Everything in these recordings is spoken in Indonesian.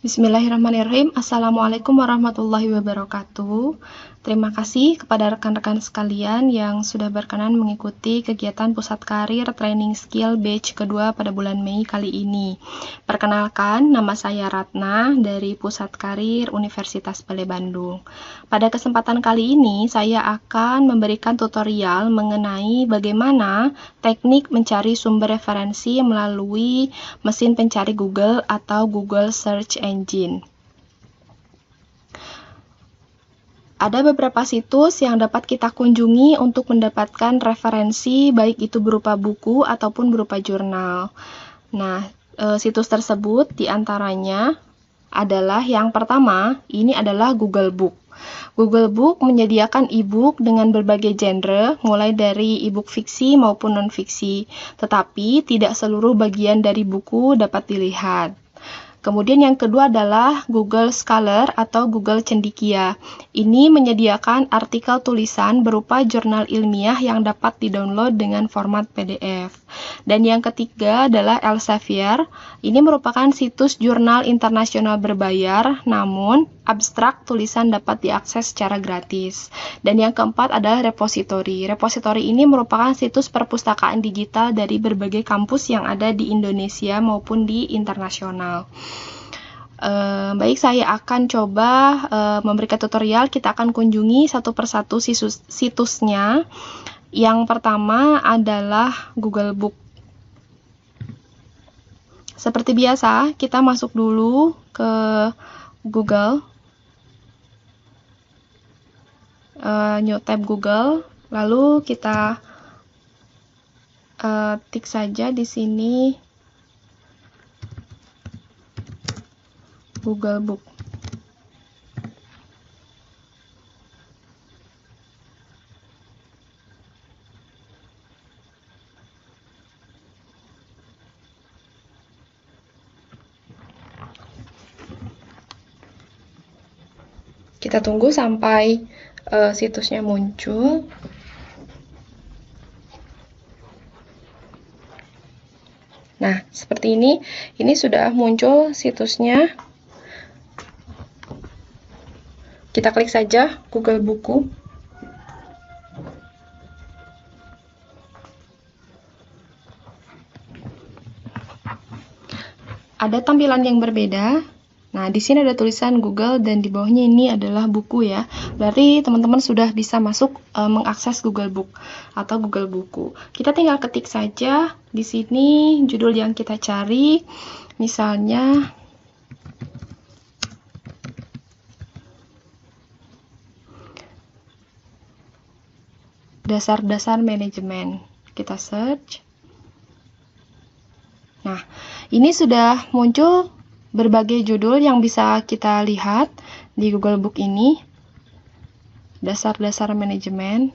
Bismillahirrahmanirrahim. Assalamualaikum warahmatullahi wabarakatuh. Terima kasih kepada rekan-rekan sekalian yang sudah berkenan mengikuti kegiatan Pusat Karir Training Skill batch kedua pada bulan Mei kali ini. Perkenalkan, nama saya Ratna dari Pusat Karir Universitas Bale Bandung. Pada kesempatan kali ini, saya akan memberikan tutorial mengenai bagaimana teknik mencari sumber referensi melalui mesin pencari Google atau Google Search Engine. Ada beberapa situs yang dapat kita kunjungi untuk mendapatkan referensi, baik itu berupa buku ataupun berupa jurnal. Nah, situs tersebut diantaranya adalah yang pertama, ini adalah Google Book. Google Book menyediakan e-book dengan berbagai genre, mulai dari e-book fiksi maupun non-fiksi, tetapi tidak seluruh bagian dari buku dapat dilihat. Kemudian yang kedua adalah Google Scholar atau Google Cendekia. Ini menyediakan artikel tulisan berupa jurnal ilmiah yang dapat didownload dengan format PDF. Dan yang ketiga adalah Elsevier. Ini merupakan situs jurnal internasional berbayar, namun abstrak tulisan dapat diakses secara gratis. Dan yang keempat adalah repository. Repository ini merupakan situs perpustakaan digital dari berbagai kampus yang ada di Indonesia maupun di internasional. Baik, saya akan coba memberikan tutorial. Kita akan kunjungi satu persatu situsnya. Yang pertama adalah Google Book. Seperti biasa, kita masuk dulu ke Google, new tab Google, lalu kita tik saja di sini Google Book. Kita tunggu sampai situsnya muncul. Nah, seperti ini sudah muncul situsnya. Kita klik saja Google Buku. Ada tampilan yang berbeda. Nah, di sini ada tulisan Google dan di bawahnya ini adalah buku ya. Berarti teman-teman sudah bisa masuk mengakses Google Book atau Google Buku. Kita tinggal ketik saja di sini judul yang kita cari. Misalnya dasar-dasar manajemen. Kita search. Nah, ini sudah muncul berbagai judul yang bisa kita lihat di Google Book ini. Dasar-dasar manajemen.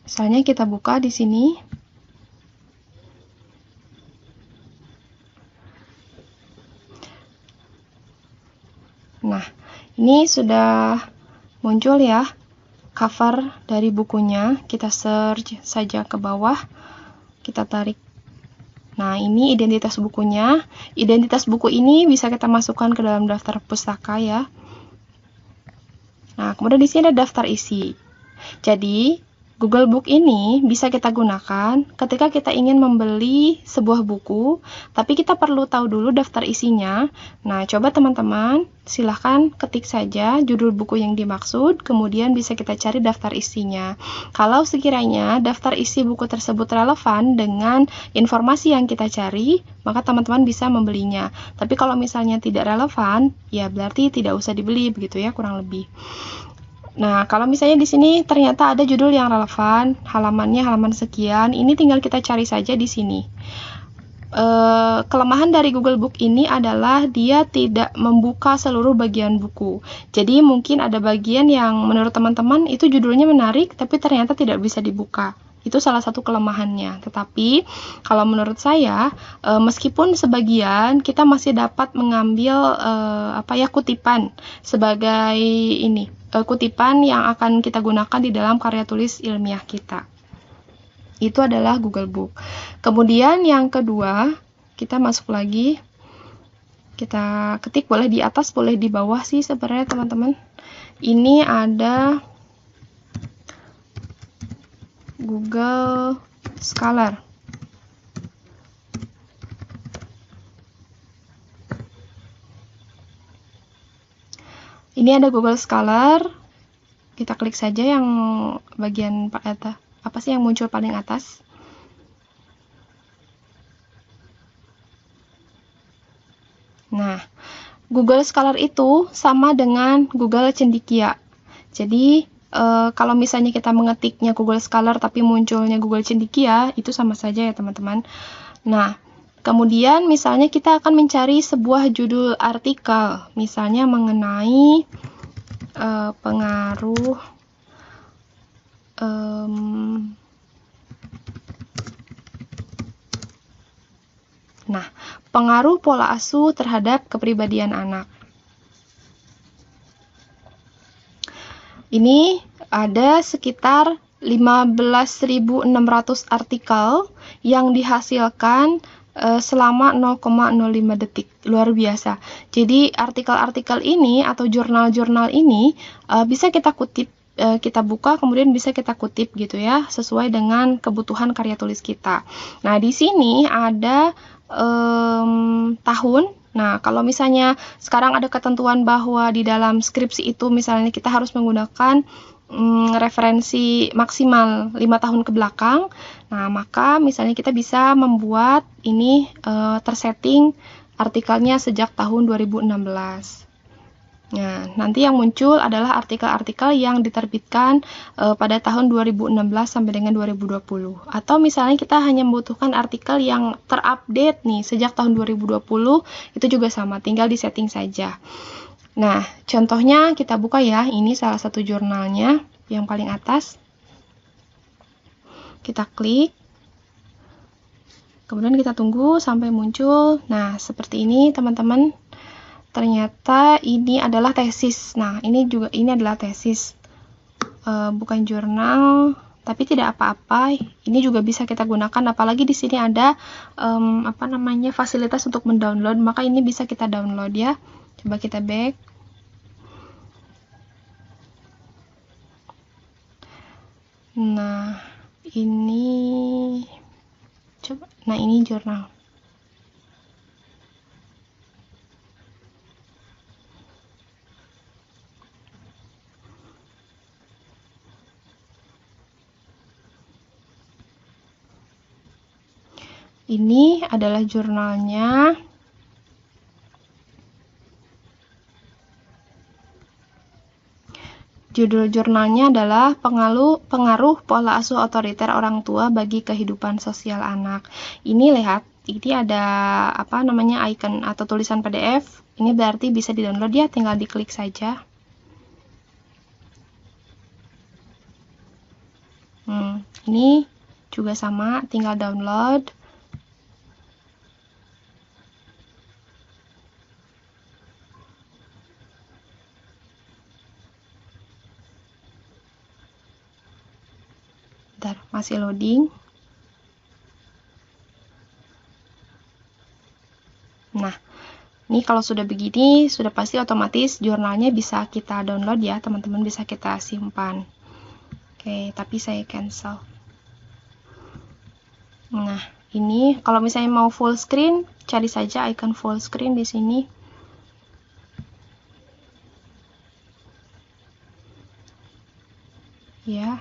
Misalnya kita buka di sini. Nah, ini sudah muncul ya cover dari bukunya. Kita search saja ke bawah, kita tarik. Nah, ini identitas bukunya. Identitas buku ini bisa kita masukkan ke dalam daftar pustaka ya. Nah, kemudian di sini ada daftar isi. Jadi, Google Book ini bisa kita gunakan ketika kita ingin membeli sebuah buku, tapi kita perlu tahu dulu daftar isinya. Nah, coba teman-teman silahkan ketik saja judul buku yang dimaksud, kemudian bisa kita cari daftar isinya. Kalau sekiranya daftar isi buku tersebut relevan dengan informasi yang kita cari, maka teman-teman bisa membelinya. Tapi kalau misalnya tidak relevan, ya berarti tidak usah dibeli, begitu ya kurang lebih. Nah, kalau misalnya di sini ternyata ada judul yang relevan, halamannya halaman sekian, ini tinggal kita cari saja di sini. Kelemahan dari Google Book ini adalah dia tidak membuka seluruh bagian buku. Jadi mungkin ada bagian yang menurut teman-teman itu judulnya menarik, tapi ternyata tidak bisa dibuka. Itu salah satu kelemahannya. Tetapi kalau menurut saya, meskipun sebagian kita masih dapat mengambil kutipan sebagai kutipan yang akan kita gunakan di dalam karya tulis ilmiah kita. Itu adalah Google Book. Kemudian yang kedua, kita masuk lagi Kita ketik, boleh di atas, boleh di bawah sih sebenarnya teman-teman. Ini ada Google Scholar. Ini ada Google Scholar. Kita klik saja yang bagian apa sih yang muncul paling atas. Nah, Google Scholar itu sama dengan Google Cendekia. Jadi, kalau misalnya kita mengetiknya Google Scholar tapi munculnya Google Cendekia, itu sama saja ya teman-teman. Nah, kemudian misalnya kita akan mencari sebuah judul artikel, misalnya mengenai pengaruh pengaruh pola asuh terhadap kepribadian anak. Ini ada sekitar 15.600 artikel yang dihasilkan selama 0,05 detik. Luar biasa. Jadi artikel-artikel ini atau jurnal-jurnal ini bisa kita kutip, kita buka, kemudian bisa kita kutip gitu ya, sesuai dengan kebutuhan karya tulis kita. Nah, di sini ada tahun. Nah, kalau misalnya sekarang ada ketentuan bahwa di dalam skripsi itu misalnya kita harus menggunakan referensi maksimal 5 tahun ke belakang. Nah, maka misalnya kita bisa membuat ini tersetting artikelnya sejak tahun 2016. Nah, nanti yang muncul adalah artikel-artikel yang diterbitkan pada tahun 2016 sampai dengan 2020. Atau misalnya kita hanya membutuhkan artikel yang terupdate nih sejak tahun 2020, itu juga sama, tinggal disetting saja. Nah, contohnya kita buka ya, ini salah satu jurnalnya yang paling atas. Kita klik. Kemudian kita tunggu sampai muncul. Nah, seperti ini teman-teman. Ternyata ini adalah tesis. Nah, ini adalah tesis, bukan jurnal, tapi tidak apa-apa. Ini juga bisa kita gunakan, apalagi di sini ada fasilitas untuk mendownload, maka ini bisa kita download ya. Coba kita back. Nah, ini jurnal. Ini adalah jurnalnya. Judul jurnalnya adalah pengaruh pola asuh otoriter orang tua bagi kehidupan sosial anak. Ini lihat, ini ada icon atau tulisan PDF. Ini berarti bisa di-download ya, tinggal diklik saja. Ini juga sama, tinggal download. Bentar, masih loading. Nah, ini kalau sudah begini, sudah pasti otomatis jurnalnya bisa kita download ya, teman-teman, bisa kita simpan. Oke, tapi saya cancel. Nah, ini kalau misalnya mau full screen, cari saja icon full screen di sini. Ya.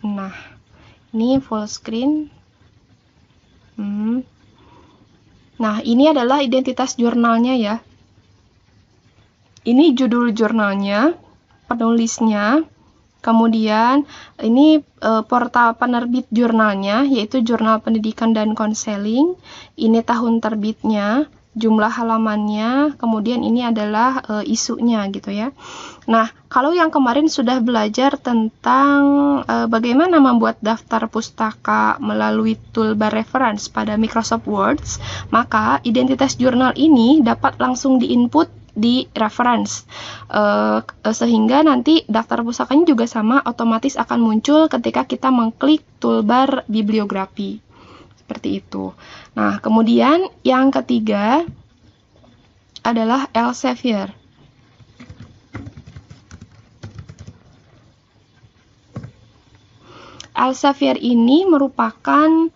Nah, ini full screen. Nah, ini adalah identitas jurnalnya ya. Ini judul jurnalnya, penulisnya, kemudian ini portal penerbit jurnalnya, yaitu Jurnal Pendidikan dan Konseling. Ini tahun terbitnya, jumlah halamannya, kemudian ini adalah isunya gitu ya. Nah, kalau yang kemarin sudah belajar tentang bagaimana membuat daftar pustaka melalui toolbar reference pada Microsoft Word, maka identitas jurnal ini dapat langsung diinput di reference, sehingga nanti daftar pustakanya juga sama, otomatis akan muncul ketika kita mengklik toolbar bibliografi. Seperti itu. Nah, kemudian yang ketiga, adalah Elsevier. Elsevier ini merupakan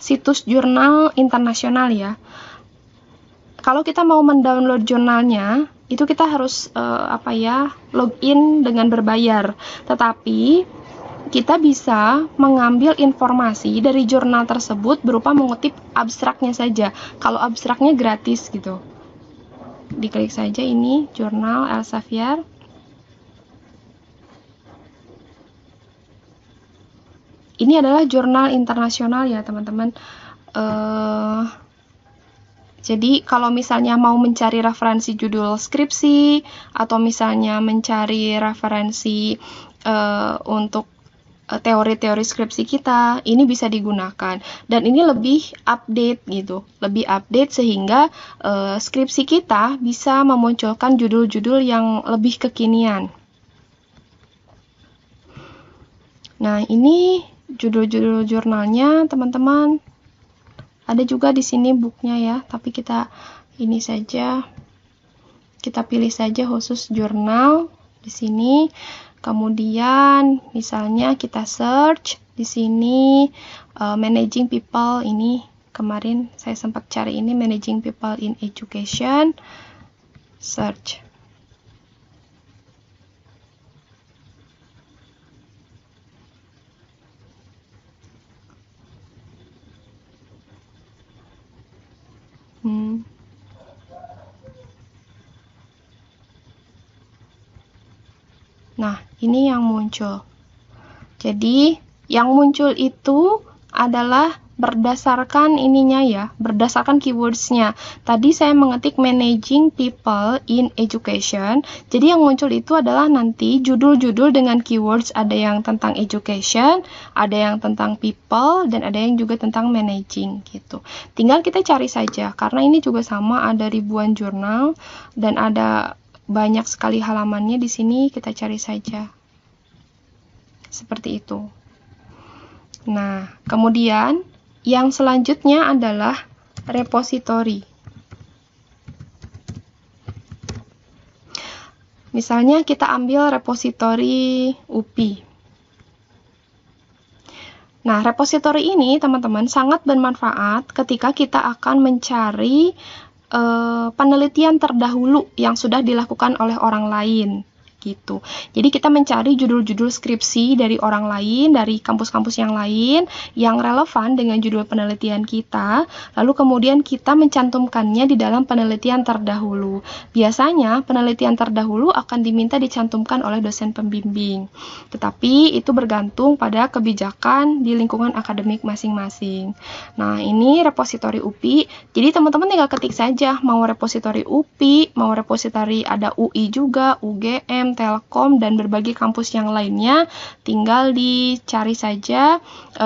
situs jurnal internasional ya. Kalau kita mau mendownload jurnalnya, itu kita harus login dengan berbayar. Tetapi kita bisa mengambil informasi dari jurnal tersebut berupa mengutip abstraknya saja. Kalau abstraknya gratis gitu. Diklik saja ini jurnal Elsevier. Ini adalah jurnal internasional ya teman-teman. Jadi kalau misalnya mau mencari referensi judul skripsi atau misalnya mencari referensi untuk teori-teori skripsi kita, ini bisa digunakan. Dan ini lebih update gitu, lebih update sehingga skripsi kita bisa memunculkan judul-judul yang lebih kekinian. Nah, ini judul-judul jurnalnya, teman-teman. Ada juga di sini booknya ya, tapi kita ini saja, kita pilih saja khusus jurnal di sini. Kemudian misalnya kita search di sini managing people, ini kemarin saya sempat cari ini managing people in education, search. Nah, ini yang muncul. Jadi, yang muncul itu adalah berdasarkan ininya ya, berdasarkan keywords-nya. Tadi saya mengetik managing people in education. Jadi yang muncul itu adalah nanti judul-judul dengan keywords, ada yang tentang education, ada yang tentang people, dan ada yang juga tentang managing gitu. Tinggal kita cari saja, karena ini juga sama, ada ribuan jurnal dan ada banyak sekali halamannya di sini, kita cari saja. Seperti itu. Nah, kemudian yang selanjutnya adalah repository. Misalnya kita ambil repository UPI. Nah, repository ini teman-teman sangat bermanfaat ketika kita akan mencari penelitian terdahulu yang sudah dilakukan oleh orang lain. Gitu. Jadi kita mencari judul-judul skripsi dari orang lain, dari kampus-kampus yang lain, yang relevan dengan judul penelitian kita, lalu kemudian kita mencantumkannya di dalam penelitian terdahulu. Biasanya penelitian terdahulu akan diminta dicantumkan oleh dosen pembimbing, tetapi itu bergantung pada kebijakan di lingkungan akademik masing-masing. Nah, ini repository UPI, jadi teman-teman tinggal ketik saja, mau repository UPI, mau repository ada UI juga, UGM, Telkom, dan berbagai kampus yang lainnya, tinggal dicari saja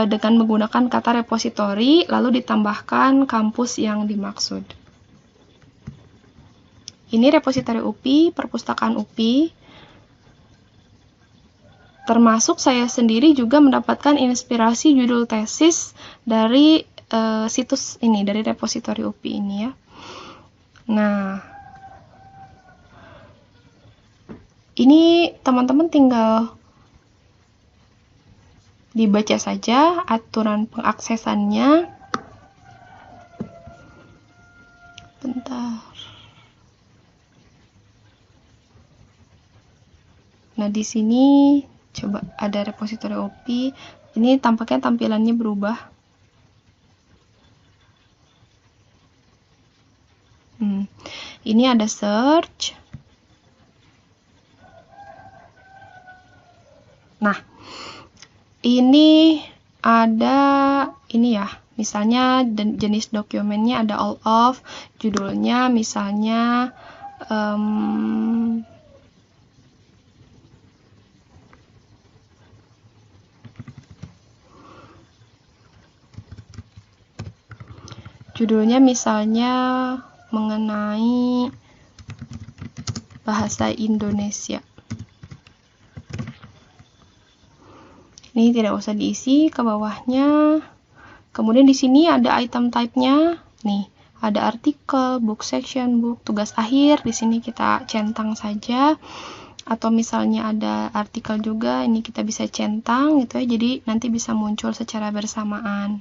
dengan menggunakan kata repository, lalu ditambahkan kampus yang dimaksud. Ini repository UPI, perpustakaan UPI. Termasuk saya sendiri juga mendapatkan inspirasi judul tesis dari situs ini, dari repository UPI ini ya. Nah, ini teman-teman tinggal dibaca saja aturan pengaksesannya. Bentar. Nah, di sini coba ada repository UPI. Ini tampaknya tampilannya berubah. Ini ada search. Nah, ini ada ini ya, misalnya jenis dokumennya ada all of, judulnya misalnya judulnya misalnya mengenai bahasa Indonesia. Ini tidak usah diisi ke bawahnya. Kemudian di sini ada item type-nya. Nih, ada artikel, book section, book, tugas akhir, di sini kita centang saja. Atau misalnya ada artikel juga, ini kita bisa centang gitu ya, jadi nanti bisa muncul secara bersamaan.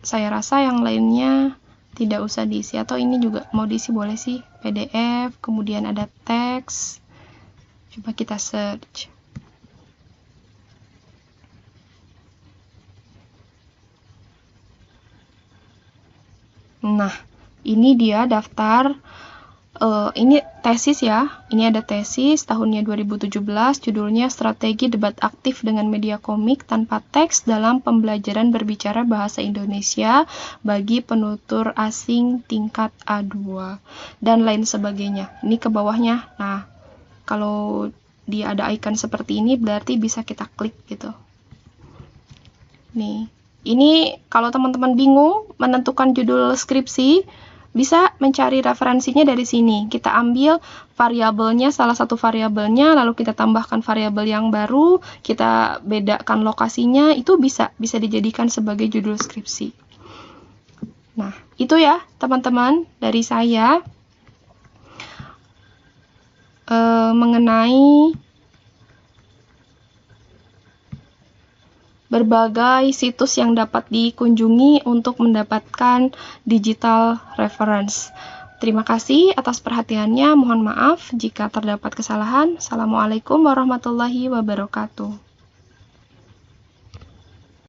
Saya rasa yang lainnya tidak usah diisi, atau ini juga mau diisi boleh sih, PDF, kemudian ada teks. Coba kita search. Nah, ini dia daftar. Ini tesis ya, ini ada tesis tahunnya 2017, judulnya Strategi Debat Aktif dengan Media Komik Tanpa Teks dalam Pembelajaran Berbicara Bahasa Indonesia bagi Penutur Asing Tingkat A2, dan lain sebagainya. Ini ke bawahnya, nah kalau dia ada icon seperti ini berarti bisa kita klik gitu. Nih, ini kalau teman-teman bingung menentukan judul skripsi, bisa mencari referensinya dari sini. Kita ambil variabelnya, salah satu variabelnya, lalu kita tambahkan variabel yang baru, kita bedakan lokasinya, itu bisa dijadikan sebagai judul skripsi. Nah, itu ya teman-teman dari saya mengenai berbagai situs yang dapat dikunjungi untuk mendapatkan digital reference. Terima kasih atas perhatiannya. Mohon maaf jika terdapat kesalahan. Assalamualaikum warahmatullahi wabarakatuh.